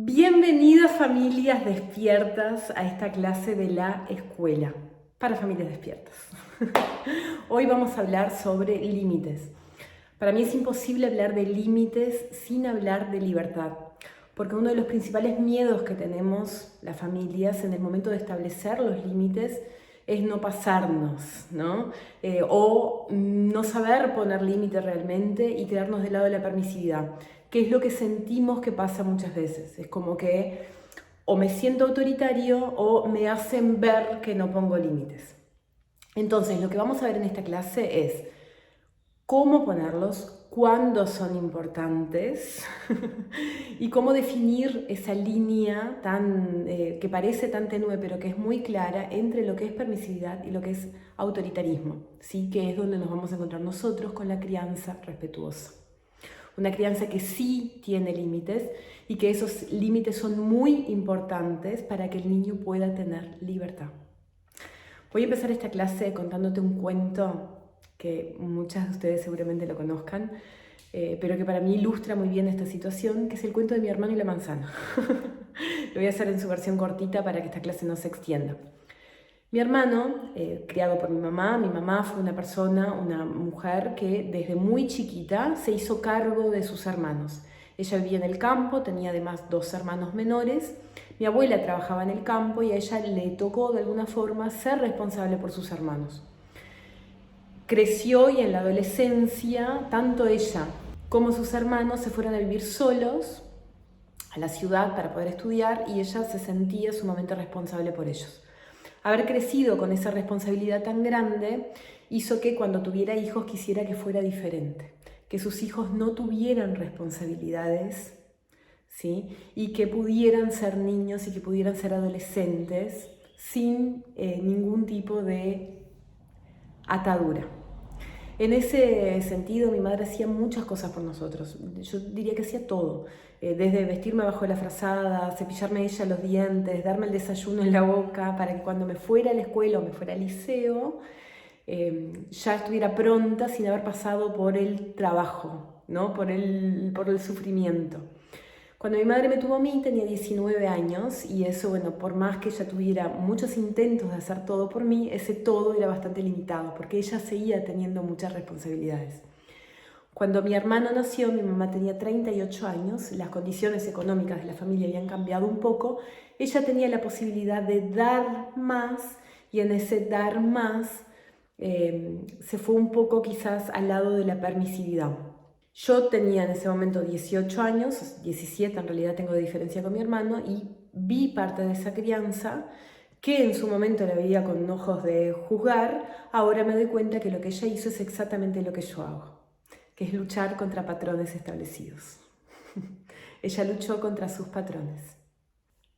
Bienvenidas familias despiertas a esta clase de la escuela para familias despiertas. Hoy vamos a hablar sobre límites. Para mí es imposible hablar de límites sin hablar de libertad, porque uno de los principales miedos que tenemos las familias en el momento de establecer los límites es no pasarnos, ¿no? O no saber poner límite realmente y quedarnos del lado de la permisividad, que es lo que sentimos que pasa muchas veces. Es como que o me siento autoritario o me hacen ver que no pongo límites. Entonces, lo que vamos a ver en esta clase es cómo ponerlos, cuándo son importantes y cómo definir esa línea que parece tan tenue pero que es muy clara entre lo que es permisividad y lo que es autoritarismo, ¿sí? Que es donde nos vamos a encontrar nosotros con la crianza respetuosa. Una crianza que sí tiene límites y que esos límites son muy importantes para que el niño pueda tener libertad. Voy a empezar esta clase contándote un cuento que muchas de ustedes seguramente lo conozcan, pero que para mí ilustra muy bien esta situación, que es el cuento de mi hermano y la manzana. Lo voy a hacer en su versión cortita para que esta clase no se extienda. Mi hermano, criado por mi mamá fue una mujer que desde muy chiquita se hizo cargo de sus hermanos. Ella vivía en el campo, tenía además 2 hermanos menores. Mi abuela trabajaba en el campo y a ella le tocó de alguna forma ser responsable por sus hermanos. Creció y en la adolescencia, tanto ella como sus hermanos se fueron a vivir solos a la ciudad para poder estudiar y ella se sentía sumamente responsable por ellos. Haber crecido con esa responsabilidad tan grande hizo que cuando tuviera hijos quisiera que fuera diferente, que sus hijos no tuvieran responsabilidades, ¿sí? Y que pudieran ser niños y que pudieran ser adolescentes sin ningún tipo de atadura. En ese sentido, mi madre hacía muchas cosas por nosotros. Yo diría que hacía todo. Desde vestirme bajo la frazada, cepillarme ella los dientes, darme el desayuno en la boca para que cuando me fuera a la escuela o me fuera al liceo, ya estuviera pronta sin haber pasado por el trabajo, ¿no? por el sufrimiento. Cuando mi madre me tuvo a mí tenía 19 años y eso, bueno, por más que ella tuviera muchos intentos de hacer todo por mí, ese todo era bastante limitado porque ella seguía teniendo muchas responsabilidades. Cuando mi hermano nació, mi mamá tenía 38 años, las condiciones económicas de la familia habían cambiado un poco, ella tenía la posibilidad de dar más y en ese dar más se fue un poco quizás al lado de la permisividad. Yo tenía en ese momento 18 años, 17 en realidad tengo de diferencia con mi hermano, y vi parte de esa crianza que en su momento la veía con ojos de juzgar. Ahora me doy cuenta que lo que ella hizo es exactamente lo que yo hago, que es luchar contra patrones establecidos. Ella luchó contra sus patrones.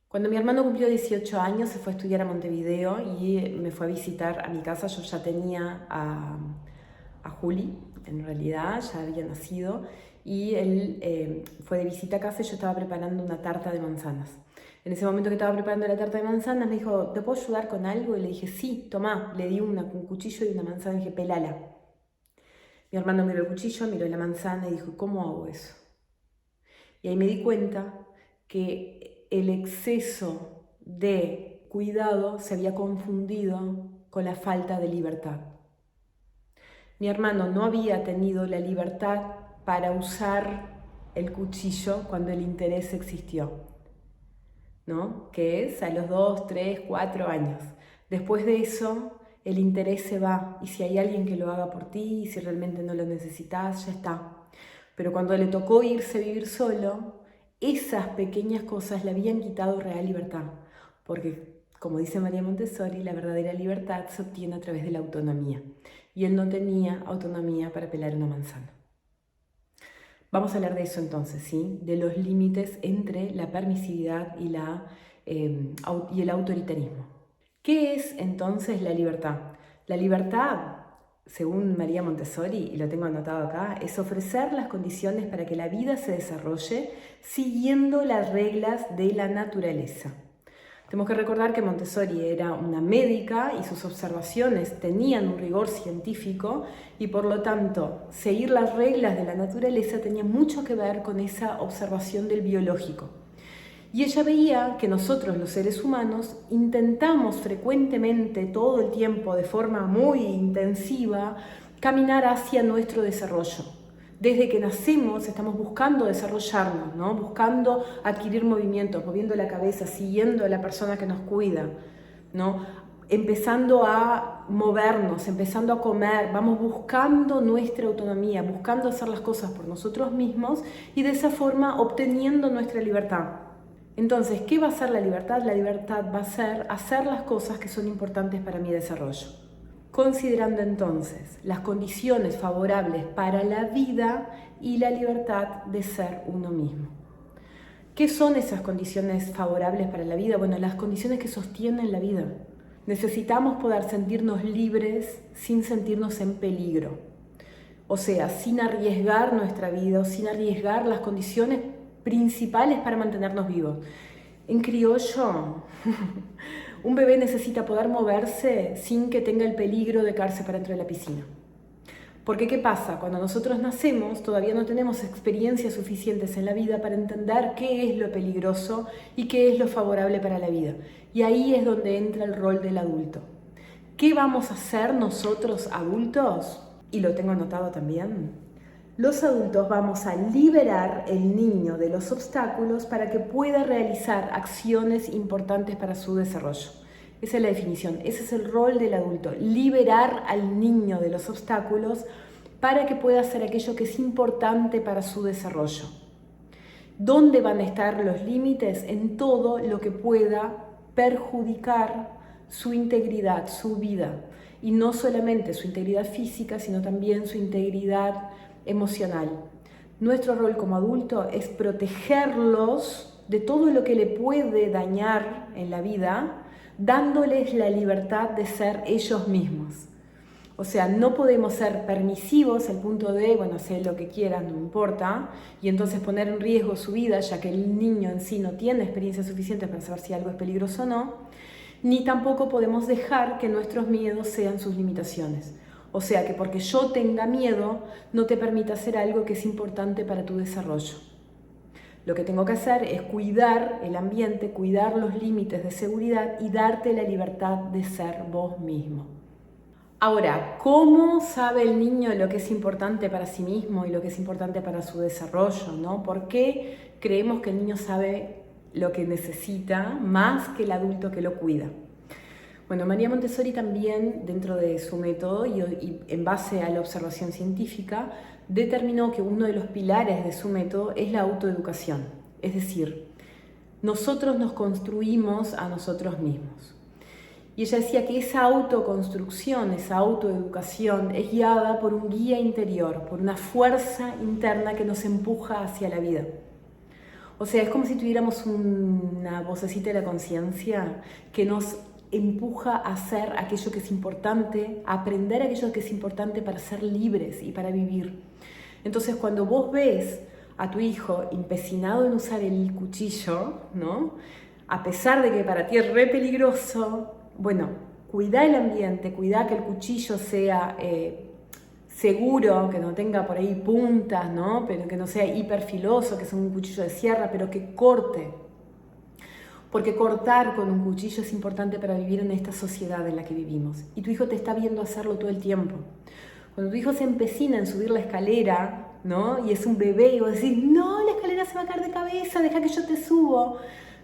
Cuando mi hermano cumplió 18 años se fue a estudiar a Montevideo y me fue a visitar a mi casa. Yo ya tenía a Juli, en realidad, ya había nacido, y él fue de visita a casa y yo estaba preparando una tarta de manzanas. En ese momento que estaba preparando la tarta de manzanas me dijo, ¿te puedo ayudar con algo? Y le dije, sí, tomá. Le di un cuchillo y una manzana y dije, pelala. Mi hermano miró el cuchillo, miró la manzana y dijo, ¿cómo hago eso? Y ahí me di cuenta que el exceso de cuidado se había confundido con la falta de libertad. Mi hermano no había tenido la libertad para usar el cuchillo cuando el interés existió, ¿no? Que es a los 2, 3, 4 años. Después de eso, el interés se va y si hay alguien que lo haga por ti y si realmente no lo necesitas, ya está. Pero cuando le tocó irse a vivir solo, esas pequeñas cosas le habían quitado real libertad, porque, como dice María Montessori, la verdadera libertad se obtiene a través de la autonomía, y él no tenía autonomía para pelar una manzana. Vamos a hablar de eso entonces, ¿sí? De los límites entre la permisividad y el autoritarismo. ¿Qué es entonces la libertad? La libertad, según María Montessori, y lo tengo anotado acá, es ofrecer las condiciones para que la vida se desarrolle siguiendo las reglas de la naturaleza. Tenemos que recordar que Montessori era una médica y sus observaciones tenían un rigor científico y por lo tanto seguir las reglas de la naturaleza tenía mucho que ver con esa observación del biológico. Y ella veía que nosotros, los seres humanos, intentamos frecuentemente, todo el tiempo, de forma muy intensiva, caminar hacia nuestro desarrollo. Desde que nacemos estamos buscando desarrollarnos, ¿no? Buscando adquirir movimientos, moviendo la cabeza, siguiendo a la persona que nos cuida, ¿no? Empezando a movernos, empezando a comer, vamos buscando nuestra autonomía, buscando hacer las cosas por nosotros mismos y de esa forma obteniendo nuestra libertad. Entonces, ¿qué va a ser la libertad? La libertad va a ser hacer las cosas que son importantes para mi desarrollo. Considerando entonces las condiciones favorables para la vida y la libertad de ser uno mismo. ¿Qué son esas condiciones favorables para la vida? Bueno, las condiciones que sostienen la vida. Necesitamos poder sentirnos libres sin sentirnos en peligro. O sea, sin arriesgar nuestra vida, sin arriesgar las condiciones principales para mantenernos vivos. En criollo, un bebé necesita poder moverse sin que tenga el peligro de caerse para dentro de la piscina. Porque ¿qué pasa? Cuando nosotros nacemos todavía no tenemos experiencias suficientes en la vida para entender qué es lo peligroso y qué es lo favorable para la vida. Y ahí es donde entra el rol del adulto. ¿Qué vamos a hacer nosotros adultos? Y lo tengo anotado también. Los adultos vamos a liberar el niño de los obstáculos para que pueda realizar acciones importantes para su desarrollo. Esa es la definición, ese es el rol del adulto, liberar al niño de los obstáculos para que pueda hacer aquello que es importante para su desarrollo. ¿Dónde van a estar los límites? En todo lo que pueda perjudicar su integridad, su vida. Y no solamente su integridad física, sino también su integridad emocional. Nuestro rol como adulto es protegerlos de todo lo que le puede dañar en la vida, dándoles la libertad de ser ellos mismos. O sea, no podemos ser permisivos al punto de, bueno, sé lo que quieras, no me importa, y entonces poner en riesgo su vida, ya que el niño en sí no tiene experiencia suficiente para saber si algo es peligroso o no, ni tampoco podemos dejar que nuestros miedos sean sus limitaciones. O sea, que porque yo tenga miedo, no te permita hacer algo que es importante para tu desarrollo. Lo que tengo que hacer es cuidar el ambiente, cuidar los límites de seguridad y darte la libertad de ser vos mismo. Ahora, ¿cómo sabe el niño lo que es importante para sí mismo y lo que es importante para su desarrollo, ¿no? ¿Por qué creemos que el niño sabe lo que necesita más que el adulto que lo cuida? Bueno, María Montessori también, dentro de su método y en base a la observación científica, determinó que uno de los pilares de su método es la autoeducación. Es decir, nosotros nos construimos a nosotros mismos. Y ella decía que esa autoconstrucción, esa autoeducación es guiada por un guía interior, por una fuerza interna que nos empuja hacia la vida. O sea, es como si tuviéramos una vocecita de la conciencia que nos empuja a hacer aquello que es importante, a aprender aquello que es importante para ser libres y para vivir. Entonces, cuando vos ves a tu hijo empecinado en usar el cuchillo, ¿no? A pesar de que para ti es re peligroso, bueno, cuidá el ambiente, cuidá que el cuchillo sea seguro, que no tenga por ahí puntas, ¿no? Pero que no sea hiperfiloso, que sea un cuchillo de sierra, pero que corte. Porque cortar con un cuchillo es importante para vivir en esta sociedad en la que vivimos. Y tu hijo te está viendo hacerlo todo el tiempo. Cuando tu hijo se empecina en subir la escalera, ¿no? Y es un bebé y vos decís, no, la escalera se va a caer de cabeza, deja que yo te subo.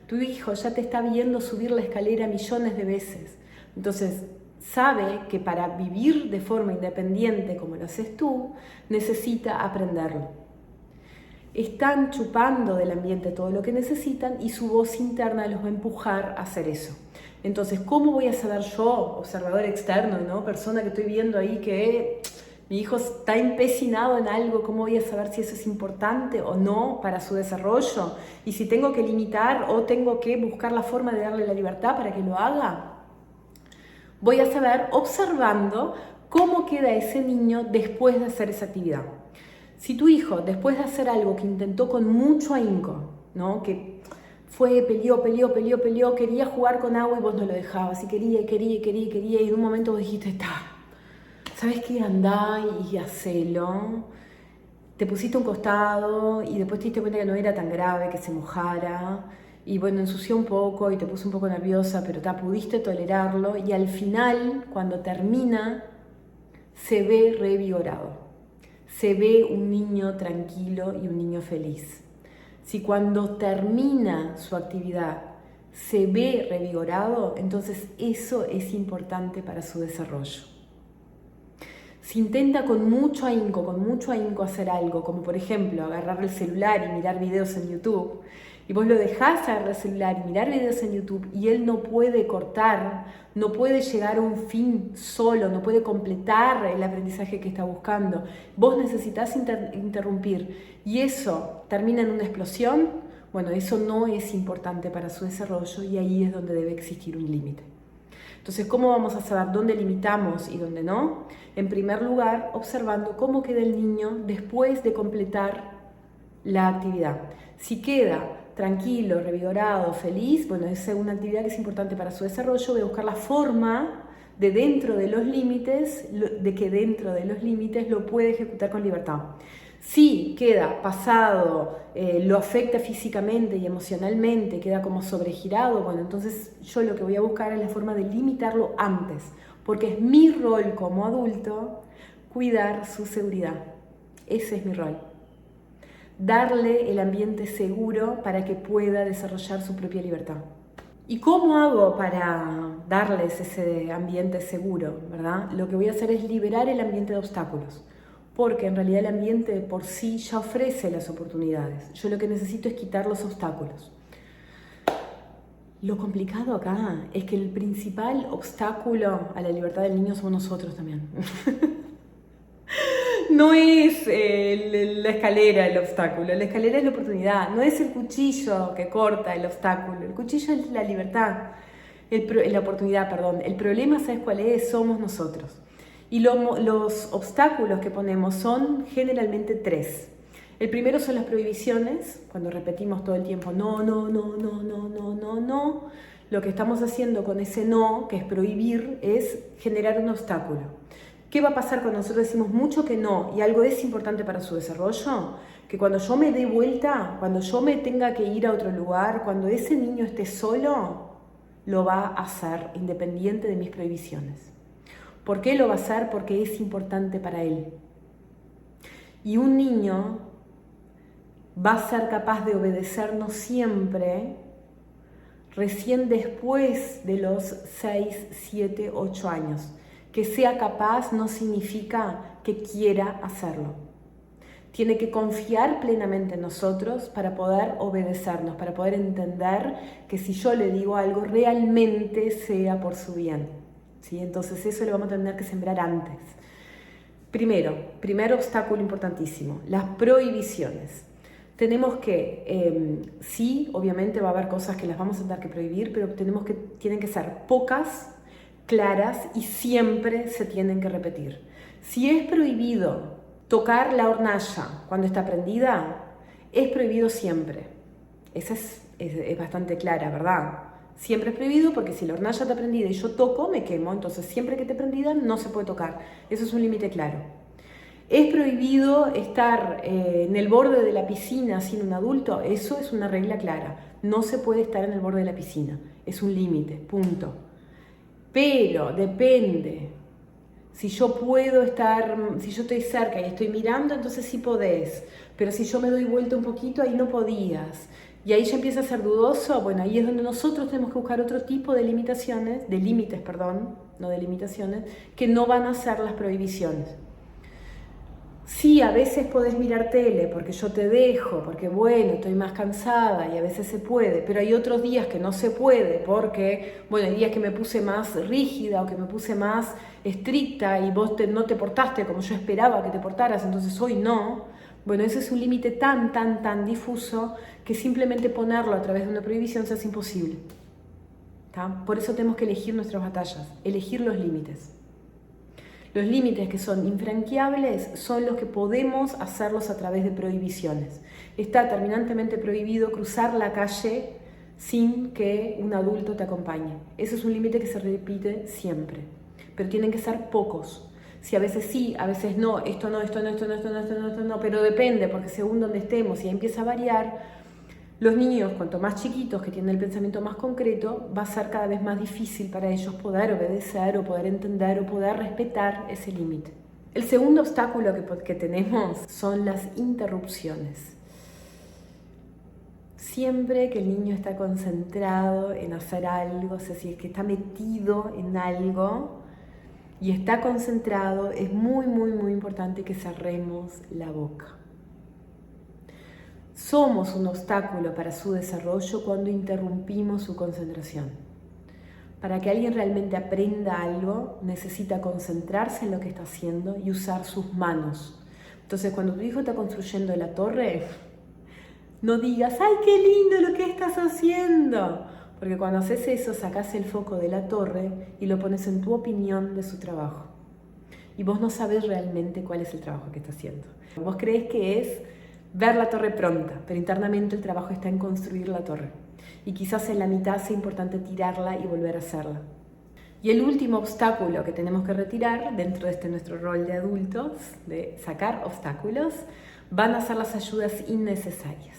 Tu hijo ya te está viendo subir la escalera millones de veces. Entonces, sabe que para vivir de forma independiente como lo haces tú, necesita aprenderlo. Están chupando del ambiente todo lo que necesitan y su voz interna los va a empujar a hacer eso. Entonces, ¿cómo voy a saber yo, observador externo, ¿no? Persona que estoy viendo ahí que mi hijo está empecinado en algo, cómo voy a saber si eso es importante o no para su desarrollo? Y si tengo que limitar o tengo que buscar la forma de darle la libertad para que lo haga. Voy a saber observando cómo queda ese niño después de hacer esa actividad. Si tu hijo, después de hacer algo que intentó con mucho ahínco, ¿no? Que fue, peleó, quería jugar con agua y vos no lo dejabas, y quería, y en un momento vos dijiste, ¿sabes qué? Andá y hacelo. Te pusiste a un costado y después te diste cuenta que no era tan grave, que se mojara, y bueno, ensució un poco y te puso un poco nerviosa, pero pudiste tolerarlo y al final, cuando termina, se ve revigorado, se ve un niño tranquilo y un niño feliz. Si cuando termina su actividad se ve revigorado, entonces eso es importante para su desarrollo. Si intenta con mucho ahínco hacer algo, como por ejemplo agarrar el celular y mirar videos en YouTube, y vos lo dejás agarrar el celular y mirar videos en YouTube y él no puede cortar, no puede llegar a un fin solo, no puede completar el aprendizaje que está buscando, vos necesitas interrumpir y eso termina en una explosión, bueno, eso no es importante para su desarrollo y ahí es donde debe existir un límite. Entonces, ¿cómo vamos a saber dónde limitamos y dónde no? En primer lugar, observando cómo queda el niño después de completar la actividad. Si queda tranquilo, revigorado, feliz, bueno, es una actividad que es importante para su desarrollo. Voy a buscar la forma de dentro de los límites, de que dentro de los límites lo puede ejecutar con libertad. Si queda pasado, lo afecta físicamente y emocionalmente, queda como sobregirado, bueno, entonces yo lo que voy a buscar es la forma de limitarlo antes, porque es mi rol como adulto cuidar su seguridad. Ese es mi rol. Darle el ambiente seguro para que pueda desarrollar su propia libertad. ¿Y cómo hago para darles ese ambiente seguro, verdad? Lo que voy a hacer es liberar el ambiente de obstáculos, porque en realidad el ambiente de por sí ya ofrece las oportunidades. Yo lo que necesito es quitar los obstáculos. Lo complicado acá es que el principal obstáculo a la libertad del niño somos nosotros también. No es la escalera el obstáculo, la escalera es la oportunidad, no es el cuchillo que corta el obstáculo, el cuchillo es la libertad, la oportunidad, perdón. El problema, ¿sabes cuál es? Somos nosotros. Y los obstáculos que ponemos son generalmente 3. El primero son las prohibiciones, cuando repetimos todo el tiempo no, no, no, no, no, no, no, no. Lo que estamos haciendo con ese no, que es prohibir, es generar un obstáculo. ¿Qué va a pasar cuando nosotros decimos mucho que no y algo es importante para su desarrollo? Que cuando yo me dé vuelta, cuando yo me tenga que ir a otro lugar, cuando ese niño esté solo, lo va a hacer independiente de mis prohibiciones. ¿Por qué lo va a hacer? Porque es importante para él. Y un niño va a ser capaz de obedecernos siempre recién después de los 6, 7, 8 años. Que sea capaz no significa que quiera hacerlo. Tiene que confiar plenamente en nosotros para poder obedecernos, para poder entender que si yo le digo algo realmente sea por su bien. ¿Sí? Entonces eso lo vamos a tener que sembrar antes. Primer obstáculo importantísimo, las prohibiciones. Tenemos que, sí, obviamente va a haber cosas que las vamos a tener que prohibir, pero tienen que ser pocas, claras y siempre se tienen que repetir. Si es prohibido tocar la hornalla cuando está prendida, es prohibido siempre. Esa es bastante clara, ¿verdad? Siempre es prohibido porque si la hornalla está prendida y yo toco, me quemo, entonces siempre que esté prendida no se puede tocar. Eso es un límite claro. ¿Es prohibido estar en el borde de la piscina sin un adulto? Eso es una regla clara. No se puede estar en el borde de la piscina. Es un límite, punto. Pero depende. Si yo estoy cerca y estoy mirando, entonces sí podés. Pero si yo me doy vuelta un poquito, ahí no podías. Y ahí ya empieza a ser dudoso. Bueno, ahí es donde nosotros tenemos que buscar otro tipo de límites, que no van a ser las prohibiciones. Sí, a veces podés mirar tele porque yo te dejo, porque bueno, estoy más cansada y a veces se puede, pero hay otros días que no se puede porque, bueno, hay días que me puse más rígida o que me puse más estricta y vos no te portaste como yo esperaba que te portaras, entonces hoy no. Bueno, ese es un límite tan difuso que simplemente ponerlo a través de una prohibición se hace imposible. ¿Tá? Por eso tenemos que elegir nuestras batallas, elegir los límites. Los límites que son infranqueables son los que podemos hacerlos a través de prohibiciones. Está terminantemente prohibido cruzar la calle sin que un adulto te acompañe. Ese es un límite que se repite siempre, pero tienen que ser pocos. Si a veces sí, a veces no, esto no, pero depende, porque según donde estemos y empieza a variar, Los niños, cuanto más chiquitos, que tienen el pensamiento más concreto, va a ser cada vez más difícil para ellos poder obedecer o poder entender o poder respetar ese límite. El segundo obstáculo que tenemos son las interrupciones. Siempre que el niño está concentrado en hacer algo, o sea, si es que está metido en algo y está concentrado, es muy importante que cerremos la boca. Somos un obstáculo para su desarrollo cuando interrumpimos su concentración. Para que alguien realmente aprenda algo, necesita concentrarse en lo que está haciendo y usar sus manos. Entonces, cuando tu hijo está construyendo la torre, no digas, ¡ay, qué lindo lo que estás haciendo! Porque cuando haces eso, sacás el foco de la torre y lo pones en tu opinión de su trabajo. Y vos no sabés realmente cuál es el trabajo que está haciendo. Vos creés que es ver la torre pronta, pero internamente el trabajo está en construir la torre. Y quizás en la mitad sea importante tirarla y volver a hacerla. Y el último obstáculo que tenemos que retirar dentro de nuestro rol de adultos, de sacar obstáculos, van a ser las ayudas innecesarias.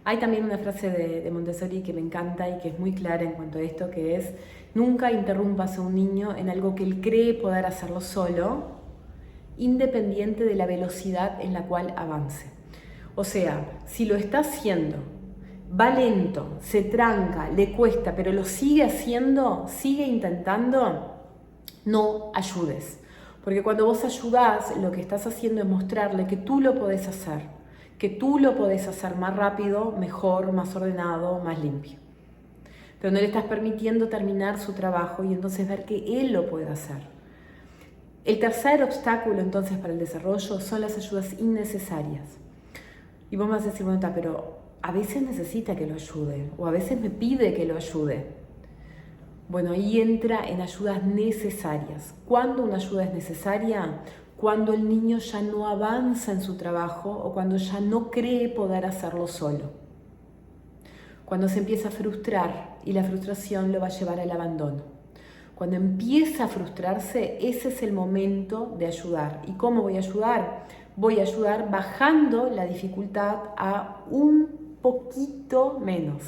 Hay también una frase de Montessori que me encanta y que es muy clara en cuanto a esto, que es: nunca interrumpas a un niño en algo que él cree poder hacerlo solo, independiente de la velocidad en la cual avance. O sea, si lo está haciendo, va lento, se tranca, le cuesta, pero lo sigue haciendo, sigue intentando, no ayudes. Porque cuando vos ayudás, lo que estás haciendo es mostrarle que tú lo podés hacer, que tú lo podés hacer más rápido, mejor, más ordenado, más limpio. Pero no le estás permitiendo terminar su trabajo y entonces ver que él lo puede hacer. El tercer obstáculo entonces para el desarrollo son las ayudas innecesarias. Y vos me vas a decir, bueno, pero a veces necesita que lo ayude o a veces me pide que lo ayude. Bueno, ahí entra en ayudas necesarias. ¿Cuándo una ayuda es necesaria? Cuando el niño ya no avanza en su trabajo o cuando ya no cree poder hacerlo solo. Cuando se empieza a frustrar y la frustración lo va a llevar al abandono. Cuando empieza a frustrarse, ese es el momento de ayudar. ¿Y cómo voy a ayudar? Voy a ayudar bajando la dificultad a un poquito menos,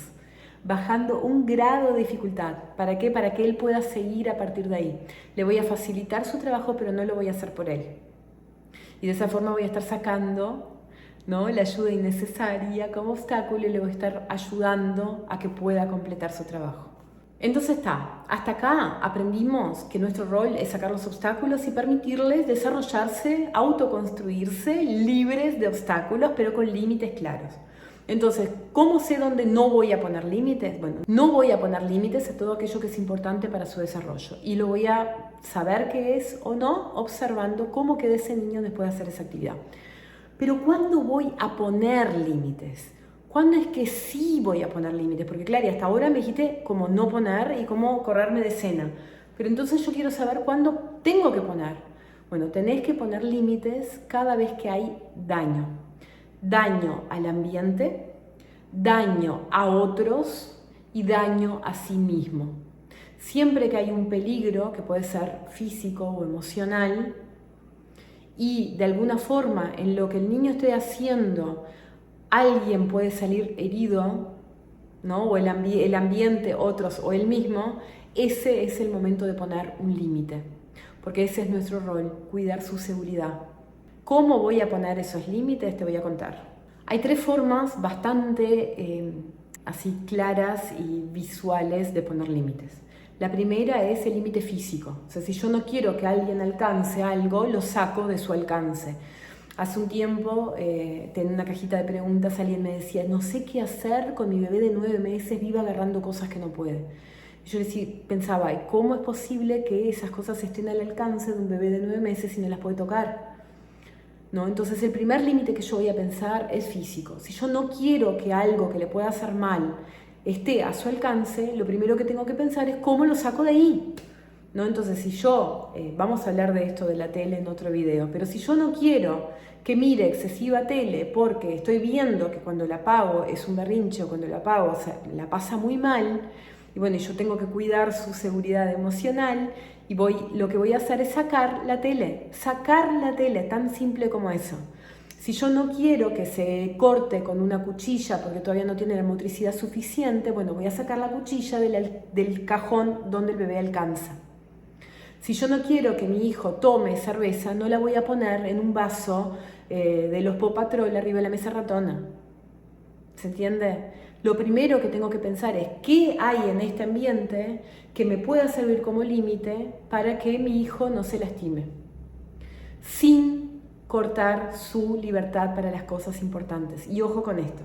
bajando un grado de dificultad. ¿Para qué? Para que él pueda seguir a partir de ahí. Le voy a facilitar su trabajo, pero no lo voy a hacer por él. Y de esa forma voy a estar sacando, ¿no?, la ayuda innecesaria como obstáculo y le voy a estar ayudando a que pueda completar su trabajo. Entonces hasta acá aprendimos que nuestro rol es sacar los obstáculos y permitirles desarrollarse, autoconstruirse, libres de obstáculos, pero con límites claros. Entonces, ¿cómo sé dónde no voy a poner límites? Bueno, no voy a poner límites a todo aquello que es importante para su desarrollo y lo voy a saber qué es o no observando cómo queda ese niño después de hacer esa actividad. Pero ¿cuándo voy a poner límites? ¿Cuándo es que sí voy a poner límites? Porque claro, hasta ahora me dijiste cómo no poner y cómo correrme de escena. Pero entonces yo quiero saber cuándo tengo que poner. Bueno, tenés que poner límites cada vez que hay daño. Daño al ambiente, daño a otros y daño a sí mismo. Siempre que hay un peligro, que puede ser físico o emocional, y de alguna forma en lo que el niño esté haciendo alguien puede salir herido, ¿no?, o el ambiente, otros o él mismo, ese es el momento de poner un límite, porque ese es nuestro rol, cuidar su seguridad. ¿Cómo voy a poner esos límites? Te voy a contar. Hay 3 formas bastante así claras y visuales de poner límites. La primera es el límite físico. O sea, si yo no quiero que alguien alcance algo, lo saco de su alcance. Hace un tiempo, en una cajita de preguntas, alguien me decía, no sé qué hacer con mi bebé de 9 meses, vive agarrando cosas que no puede. Y yo pensaba, ¿cómo es posible que esas cosas estén al alcance de un bebé de 9 meses y no las puede tocar? ¿No? Entonces el primer límite que yo voy a pensar es físico. Si yo no quiero que algo que le pueda hacer mal esté a su alcance, lo primero que tengo que pensar es cómo lo saco de ahí, ¿no? Entonces si yo, vamos a hablar de esto de la tele en otro video, pero si yo no quiero que mire excesiva tele porque estoy viendo que cuando la apago es un berrinche o cuando la apago, o sea, la pasa muy mal, y bueno, yo tengo que cuidar su seguridad emocional, y lo que voy a hacer es sacar la tele, tan simple como eso. Si yo no quiero que se corte con una cuchilla porque todavía no tiene la motricidad suficiente, bueno, voy a sacar la cuchilla del cajón donde el bebé alcanza. Si yo no quiero que mi hijo tome cerveza, no la voy a poner en un vaso de los Paw Patrol arriba de la mesa ratona. ¿Se entiende? Lo primero que tengo que pensar es qué hay en este ambiente que me pueda servir como límite para que mi hijo no se lastime, sin cortar su libertad para las cosas importantes. Y ojo con esto.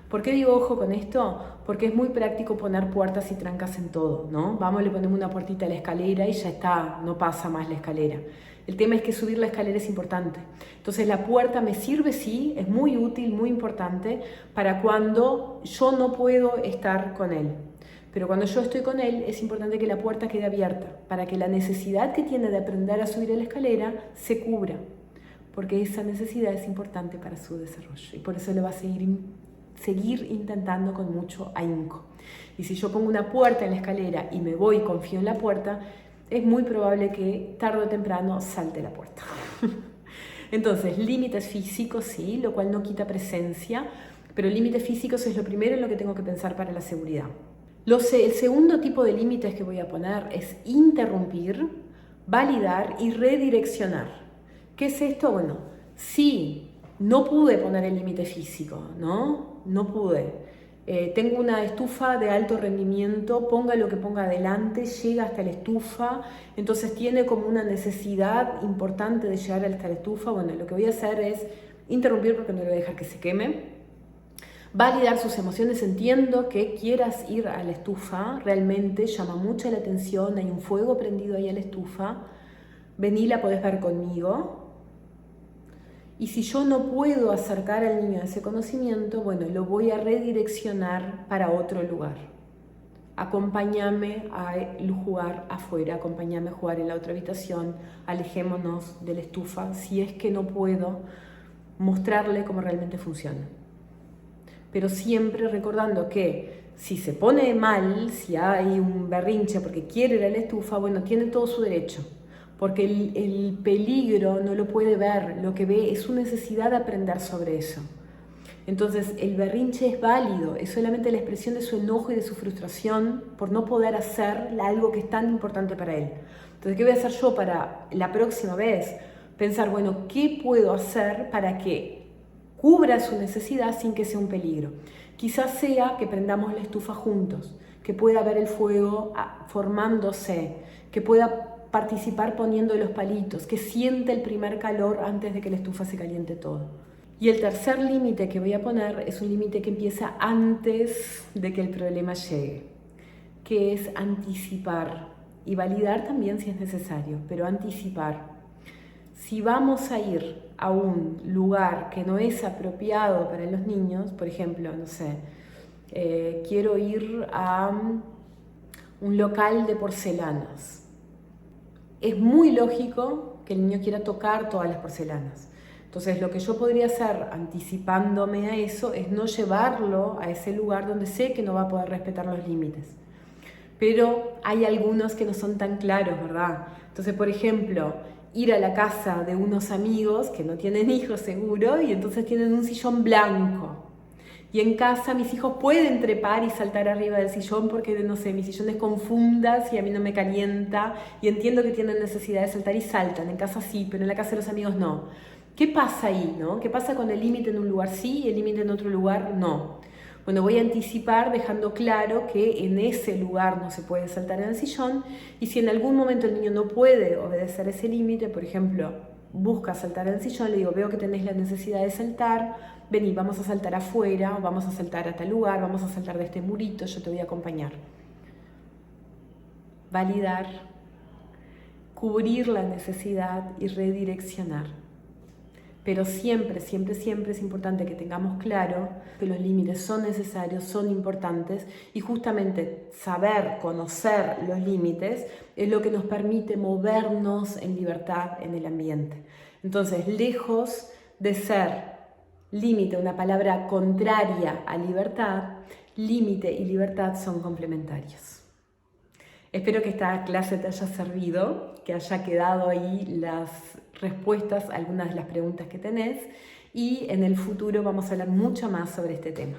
¿Por qué digo ojo con esto? Porque es muy práctico poner puertas y trancas en todo, ¿no? Vamos, le ponemos una puertita a la escalera y ya está, no pasa más la escalera. El tema es que subir la escalera es importante. Entonces la puerta me sirve, sí, es muy útil, muy importante para cuando yo no puedo estar con él. Pero cuando yo estoy con él es importante que la puerta quede abierta para que la necesidad que tiene de aprender a subir a la escalera se cubra. Porque esa necesidad es importante para su desarrollo y por eso lo va a seguir intentando con mucho ahínco. Y si yo pongo una puerta en la escalera y me voy y confío en la puerta, es muy probable que tarde o temprano salte la puerta. Entonces, límites físicos, sí, lo cual no quita presencia, pero límites físicos es lo primero en lo que tengo que pensar para la seguridad. El segundo tipo de límites que voy a poner es interrumpir, validar y redireccionar. ¿Qué es esto? Bueno, sí, no pude poner el límite físico, ¿no? No pude. Tengo una estufa de alto rendimiento, ponga lo que ponga adelante, llega hasta la estufa, entonces tiene como una necesidad importante de llegar hasta la estufa. Bueno, lo que voy a hacer es interrumpir porque no le voy a dejar que se queme. Validar sus emociones, entiendo que quieras ir a la estufa, realmente llama mucho la atención, hay un fuego prendido ahí a la estufa, vení, la podés ver conmigo. Y si yo no puedo acercar al niño a ese conocimiento, bueno, lo voy a redireccionar para otro lugar. Acompáñame a jugar afuera, acompáñame a jugar en la otra habitación, alejémonos de la estufa, si es que no puedo mostrarle cómo realmente funciona. Pero siempre recordando que si se pone mal, si hay un berrinche porque quiere ir a la estufa, bueno, tiene todo su derecho. Porque el peligro no lo puede ver, lo que ve es su necesidad de aprender sobre eso. Entonces el berrinche es válido, es solamente la expresión de su enojo y de su frustración por no poder hacer algo que es tan importante para él. Entonces, ¿qué voy a hacer yo para la próxima vez? Pensar, bueno, ¿qué puedo hacer para que cubra su necesidad sin que sea un peligro? Quizás sea que prendamos la estufa juntos, que pueda ver el fuego formándose, que pueda participar poniendo los palitos, que siente el primer calor antes de que la estufa se caliente todo. Y el tercer límite que voy a poner es un límite que empieza antes de que el problema llegue, que es anticipar y validar también si es necesario, pero anticipar. Si vamos a ir a un lugar que no es apropiado para los niños, por ejemplo, no sé, quiero ir a un local de porcelanas, es muy lógico que el niño quiera tocar todas las porcelanas. Entonces, lo que yo podría hacer anticipándome a eso es no llevarlo a ese lugar donde sé que no va a poder respetar los límites. Pero hay algunos que no son tan claros, ¿verdad? Entonces, por ejemplo, ir a la casa de unos amigos que no tienen hijos seguro y entonces tienen un sillón blanco. Y en casa mis hijos pueden trepar y saltar arriba del sillón porque, no sé, mi sillón es con fundas y a mí no me calienta y entiendo que tienen necesidad de saltar y saltan. En casa sí, pero en la casa de los amigos no. ¿Qué pasa ahí, no? ¿Qué pasa con el límite en un lugar sí y el límite en otro lugar no? Bueno, voy a anticipar dejando claro que en ese lugar no se puede saltar en el sillón y si en algún momento el niño no puede obedecer ese límite, por ejemplo, busca saltar en el sillón, le digo, veo que tenés la necesidad de saltar, vení, vamos a saltar afuera, vamos a saltar a tal lugar, vamos a saltar de este murito, yo te voy a acompañar. Validar, cubrir la necesidad y redireccionar. Pero siempre, siempre, siempre es importante que tengamos claro que los límites son necesarios, son importantes y justamente saber, conocer los límites es lo que nos permite movernos en libertad en el ambiente. Entonces, lejos de ser límite una palabra contraria a libertad, límite y libertad son complementarios. Espero que esta clase te haya servido, que haya quedado ahí las respuestas a algunas de las preguntas que tenés y en el futuro vamos a hablar mucho más sobre este tema.